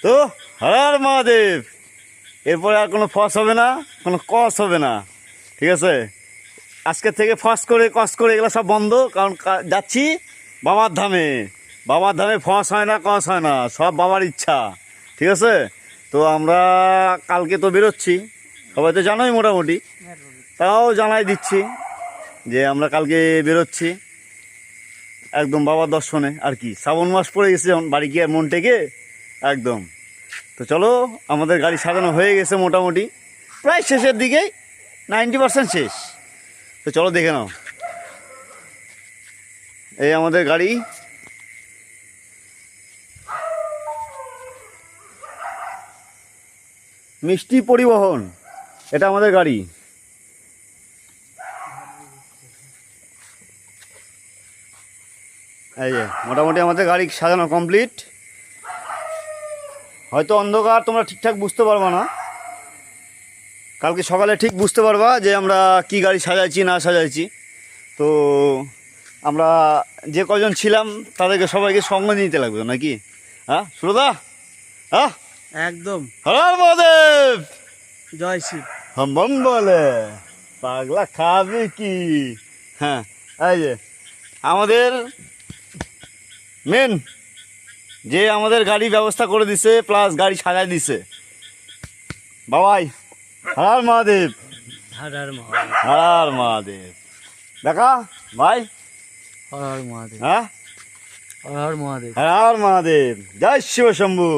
তো হর মহাদেব। এরপরে আর কোনো ফস হবে না, কোনো কস হবে না, ঠিক আছে? আজকের থেকে ফস করে কস করে এগুলো সব বন্ধ, কারণ যাচ্ছি বাবার ধামে। বাবার ধামে ফস হয় না, কস হয় না, সব বাবার ইচ্ছা, ঠিক আছে? তো আমরা কালকে তো বেরোচ্ছি, সবাই তো জানোই মোটামুটি, তাও জানাই দিচ্ছি যে আমরা কালকে বেরোচ্ছি একদম বাবার দর্শনে আর কি। শ্রাবণ মাস পড়ে গেছে যখন, বাড়ি গিয়ে মন থেকে একদম। তো চলো, আমাদের গাড়ি সাজানো হয়ে গেছে মোটামুটি, প্রায় শেষের দিকেই, 90% শেষ। তো চলো দেখে নাও, এই আমাদের গাড়ি। মিষ্টি পরিবহন, এটা আমাদের গাড়ি। এই যে মোটামুটি আমাদের গাড়ি সাজানো কমপ্লিট। হয়তো অন্ধকার, তোমরা ঠিকঠাক বুঝতে পারবা না, কালকে সকালে ঠিক বুঝতে পারবা যে আমরা কি গাড়ি সাজাইছি না সাজাইছি। তো আমরা যে কজন ছিলাম তাদেরকে সবাইকে সঙ্গ নিতে লাগবে নাকি? হ্যাঁ সুরদা, হ্যাঁ একদম। হর মহাদেব, জয় শিব। মন বলে পাগলা খাবে কি। হ্যাঁ, এই যে আমাদের মেন যে আমাদের গাড়ি ব্যবস্থা করে দিছে, প্লাস গাড়ি সাজাই দিছে বাবাই। হর মহাদেব, হর হর মহাদেব। হর মহাদেব। দেখা ভাই, হর হর মহাদেব। হ্যাঁ হর হর মহাদেব। হর মহাদেব, জয় শিব শম্ভু।